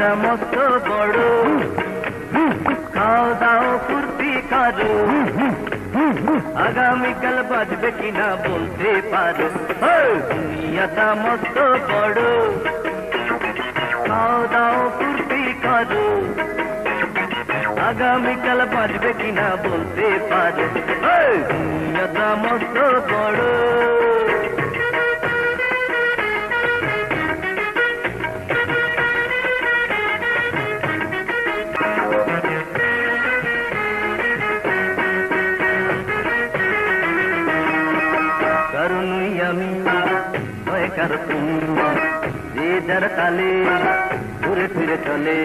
দুনিয়াটা মস্ত বড়, খাও দাও ফুর্তি করো, আগামীকাল বাজবে কিনা বলতে পারো। দুনিয়াটা মস্ত বড়, খাও দাও ফুর্তি করো, আগামীকাল বাজবে কিনা বলতে পারো। দুনিয়াটা মস্ত বড়। কারণই আমি হয় কার তুমি, যে যার তালে ঘুরে ফিরে চলে।